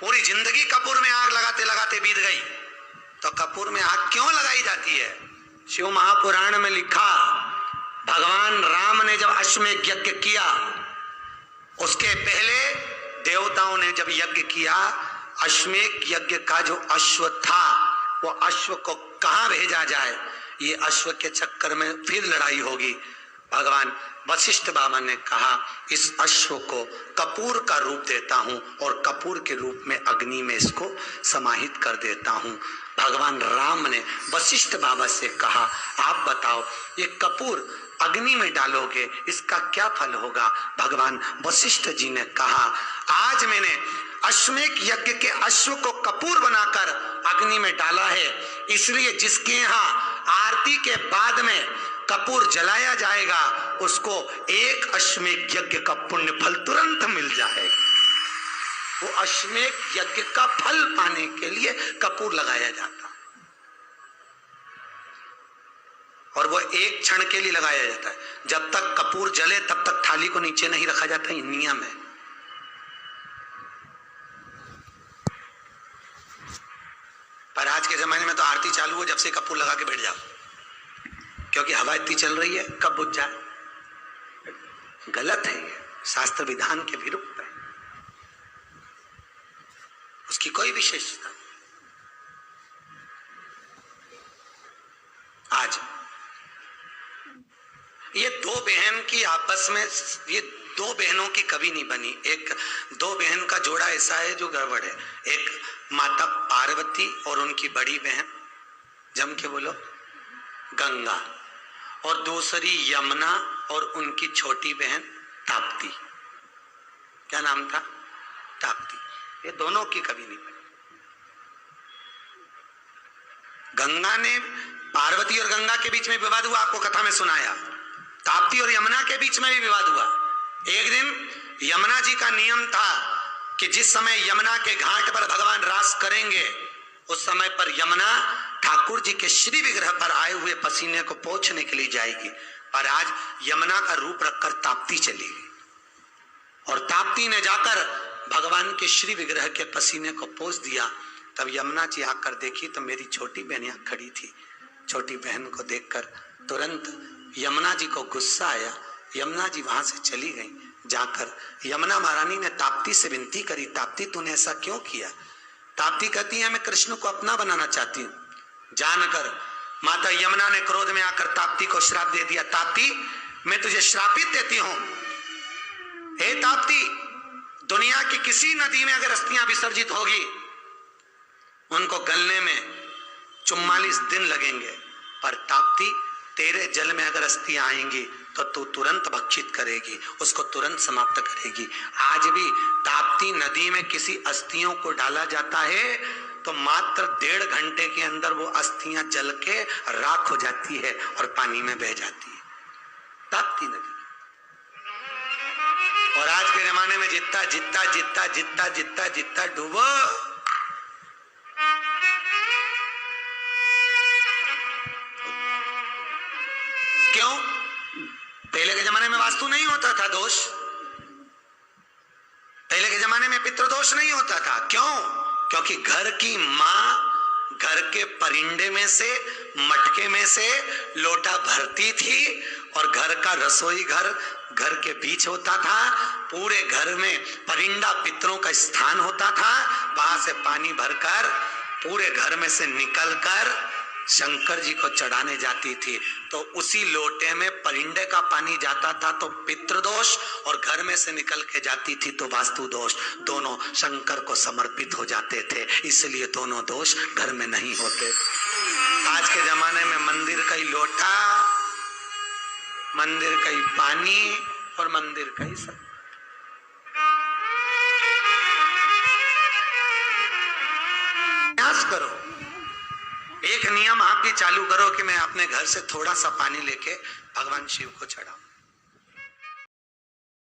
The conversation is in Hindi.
पूरी जिंदगी कपूर में आग लगाते लगाते बीत गई, तो कपूर में आग क्यों लगाई जाती है? शिव महापुराण में लिखा, भगवान राम ने जब अश्वमेध यज्ञ किया, उसके पहले देवताओं ने जब यज्ञ किया, अश्वमेध यज्ञ का जो अश्व था, वो अश्व को कहां भेजा जाए, ये अश्व के चक्कर में फिर लड़ाई होगी। भगवान वशिष्ठ बाबा ने कहा, इस अश्व को कपूर का रूप देता हूं और कपूर के रूप में अग्नि में इसको समाहित कर देता हूं। भगवान राम ने वशिष्ठ बाबा से कहा, आप बताओ, ये कपूर अग्नि में डालोगे, इसका क्या फल होगा? भगवान वशिष्ठ जी ने कहा, आज मैंने अश्वमेध यज्ञ के अश्व को कपूर बनाकर अग्नि में डाला है, इसलिए जिसके यहाँ आरती के बाद में कपूर जलाया जाएगा, उसको एक अश्वमेध यज्ञ का पुण्य फल तुरंत मिल जाएगा। वो अश्वमेध यज्ञ का फल पाने के लिए कपूर लगाया जाता है, और वो एक क्षण के लिए लगाया जाता है। जब तक कपूर जले तब तक थाली को नीचे नहीं रखा जाता, ये नियम है। पर आज के जमाने में तो आरती चालू हो, जब से कपूर लगा के बैठ जाओ, क्योंकि हवा इतनी चल रही है, कब बुझ जाए। गलत है, शास्त्र विधान के विरुद्ध है, उसकी कोई विशेषता नहीं। आज ये दो बहन की आपस में, ये दो बहनों की कभी नहीं बनी। एक दो बहन का जोड़ा ऐसा है जो गड़बड़ है। एक माता पार्वती और उनकी बड़ी बहन, जम के बोलो, गंगा, और दूसरी यमुना और उनकी छोटी बहन ताप्ती। क्या नाम था? ताप्ती। ये दोनों की कभी नहीं बनी। गंगा ने, पार्वती और गंगा के बीच में विवाद हुआ, आपको कथा में सुनाया। ताप्ती और यमुना के बीच में भी विवाद हुआ। एक दिन यमुना जी का नियम था कि जिस समय यमुना के घाट पर भगवान रास करेंगे, उस समय पर यमुना ठाकुर जी के श्री विग्रह पर आए हुए पसीने को पोंछने के लिए जाएगी। पर आज यमुना का रूप रखकर ताप्ती चली गई, और ताप्ती ने जाकर भगवान के श्री विग्रह के पसीने को पोंछ दिया। तब यमुना जी आकर देखी तो मेरी छोटी बहन यहाँ खड़ी थी। छोटी बहन को देखकर तुरंत यमुना जी को गुस्सा आया। यमुना जी वहां से चली गई। जाकर यमुना महारानी ने ताप्ती से विनती करी, ताप्ती तूने ऐसा क्यों किया? ताप्ती कहती है, मैं कृष्ण को अपना बनाना चाहती हूँ। जानकर माता यमुना ने क्रोध में आकर ताप्ती को श्राप दे दिया। ताप्ती, मैं तुझे श्रापित देती हूं, हे ताप्ती, दुनिया की किसी नदी में अगर अस्थियां विसर्जित होगी, उनको गलने में 44 दिन लगेंगे, पर ताप्ती, तेरे जल में अगर अस्थियां आएंगी तो तू तुरंत भक्षित करेगी, उसको तुरंत समाप्त करेगी। आज भी ताप्ती नदी में किसी अस्थियों को डाला जाता है तो मात्र 1.5 घंटे के अंदर वो अस्थियां जल के राख हो जाती है और पानी में बह जाती है, ताप्ती नदी। और आज के जमाने में जितना जितना जितना जितना जितना जितना डूबो, क्यों? पहले के जमाने में वास्तु नहीं होता था दोष, पहले के जमाने में पितृदोष नहीं होता था। क्यों? क्योंकि घर की मां घर के परिंदे में से, मटके में से लोटा भरती थी, और घर का रसोई घर घर के बीच होता था। पूरे घर में परिंदा पितरों का स्थान होता था। वहां से पानी भरकर पूरे घर में से निकलकर शंकर जी को चढ़ाने जाती थी। तो उसी लोटे में परिंदे का पानी जाता था तो पितृदोष, और घर में से निकल के जाती थी तो वास्तु दोष, दोनों शंकर को समर्पित हो जाते थे। इसलिए दोनों दोष घर में नहीं होते। आज के जमाने में मंदिर का ही लोटा, मंदिर का ही पानी और मंदिर का ही सब। प्रयास करो, एक नियम आप भी चालू करो कि मैं अपने घर से थोड़ा सा पानी लेके भगवान शिव को चढ़ाऊं।